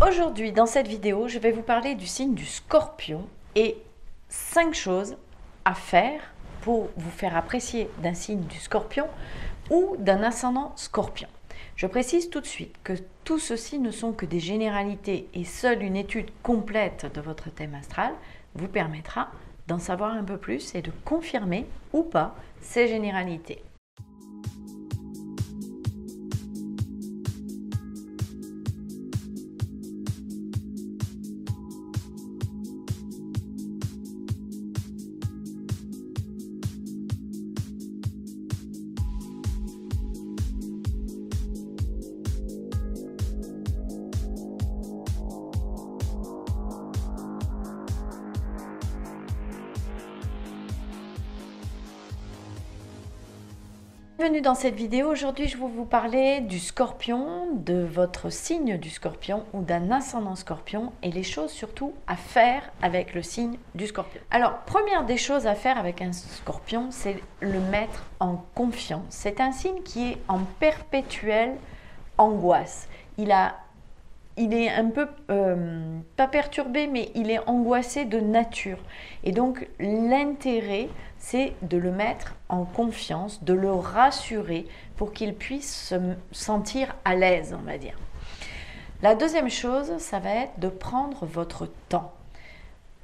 Aujourd'hui, dans cette vidéo, je vais vous parler du signe du Scorpion et 5 choses à faire pour vous faire apprécier d'un signe du Scorpion ou d'un ascendant Scorpion. Je précise tout de suite que tout ceci ne sont que des généralités et seule une étude complète de votre thème astral vous permettra d'en savoir un peu plus et de confirmer ou pas ces généralités. Bienvenue dans cette vidéo. Aujourd'hui, je vais vous parler du Scorpion, de votre signe du Scorpion ou d'un ascendant Scorpion et les choses surtout à faire avec le signe du Scorpion. Alors, première des choses à faire avec un Scorpion, c'est le mettre en confiance. C'est un signe qui est en perpétuelle angoisse. Il est un peu, pas perturbé, mais il est angoissé de nature. Et donc, l'intérêt, c'est de le mettre en confiance, de le rassurer pour qu'il puisse se sentir à l'aise, on va dire. La deuxième chose, ça va être de prendre votre temps.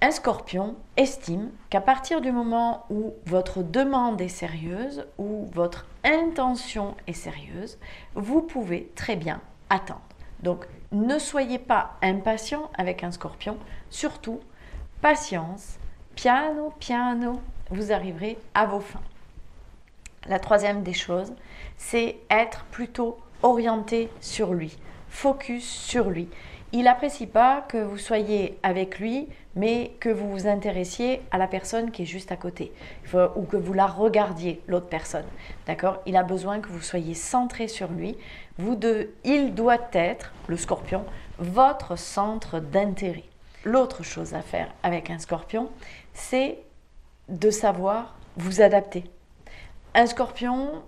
Un Scorpion estime qu'à partir du moment où votre demande est sérieuse, où votre intention est sérieuse, vous pouvez très bien attendre. Donc, ne soyez pas impatient avec un Scorpion, surtout patience, piano, piano, vous arriverez à vos fins. La troisième des choses, c'est être plutôt orienté sur lui, focus sur lui. Il n'apprécie pas que vous soyez avec lui, mais que vous vous intéressiez à la personne qui est juste à côté, ou que vous la regardiez, l'autre personne. D'accord ? Il a besoin que vous soyez centré sur lui. Il doit être, le Scorpion, votre centre d'intérêt. L'autre chose à faire avec un Scorpion, c'est de savoir vous adapter. Un Scorpion,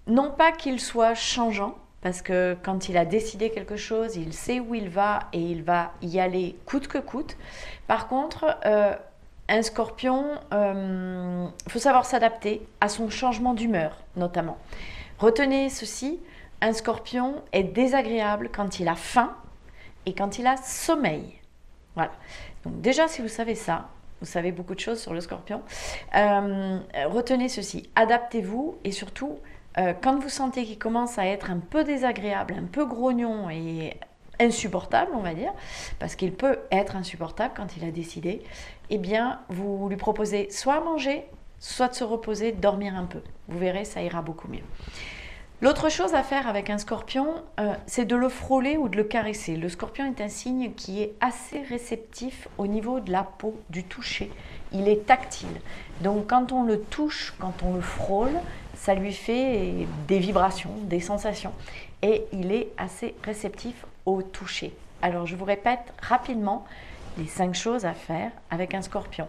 non pas qu'il soit changeant, parce que quand il a décidé quelque chose, il sait où il va et il va y aller coûte que coûte. Par contre, un Scorpion, faut savoir s'adapter à son changement d'humeur, notamment. Retenez ceci, un Scorpion est désagréable quand il a faim et quand il a sommeil. Voilà. Donc déjà, si vous savez ça, vous savez beaucoup de choses sur le Scorpion. Retenez ceci, adaptez-vous et surtout, quand vous sentez qu'il commence à être un peu désagréable, un peu grognon et insupportable, on va dire, parce qu'il peut être insupportable quand il a décidé, eh bien, vous lui proposez soit à manger, soit de se reposer, de dormir un peu. Vous verrez, ça ira beaucoup mieux. L'autre chose à faire avec un Scorpion, c'est de le frôler ou de le caresser. Le Scorpion est un signe qui est assez réceptif au niveau de la peau, du toucher. Il est tactile. Donc quand on le touche, quand on le frôle, ça lui fait des vibrations, des sensations. Et il est assez réceptif au toucher. Alors je vous répète rapidement les 5 choses à faire avec un Scorpion.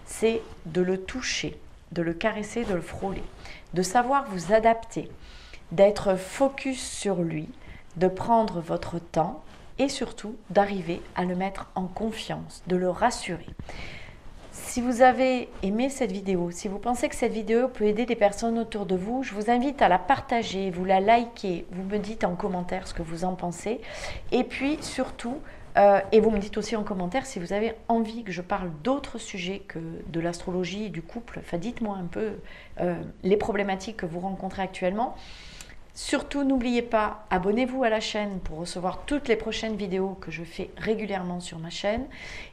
C'est de le toucher, de le caresser, de le frôler, de savoir vous adapter, d'être focus sur lui, de prendre votre temps et surtout d'arriver à le mettre en confiance, de le rassurer. Si vous avez aimé cette vidéo, si vous pensez que cette vidéo peut aider des personnes autour de vous, je vous invite à la partager, vous la liker, vous me dites en commentaire ce que vous en pensez et puis surtout, et vous me dites aussi en commentaire si vous avez envie que je parle d'autres sujets que de l'astrologie et du couple. Enfin, dites-moi un peu les problématiques que vous rencontrez actuellement. Surtout, n'oubliez pas, abonnez-vous à la chaîne pour recevoir toutes les prochaines vidéos que je fais régulièrement sur ma chaîne.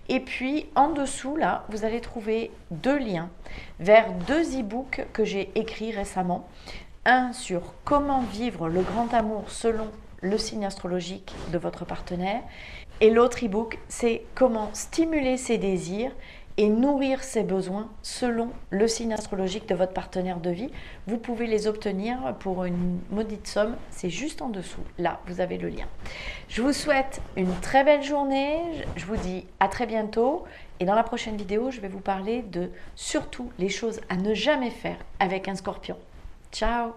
Et puis, en dessous, là, vous allez trouver 2 liens vers 2 e-books que j'ai écrits récemment. Un sur comment vivre le grand amour selon le signe astrologique de votre partenaire. Et l'autre e-book, c'est comment stimuler ses désirs et nourrir ses besoins selon le signe astrologique de votre partenaire de vie. Vous pouvez les obtenir pour une maudite somme, c'est juste en dessous. Là, vous avez le lien. Je vous souhaite une très belle journée, je vous dis à très bientôt et dans la prochaine vidéo, je vais vous parler de surtout les choses à ne jamais faire avec un Scorpion. Ciao!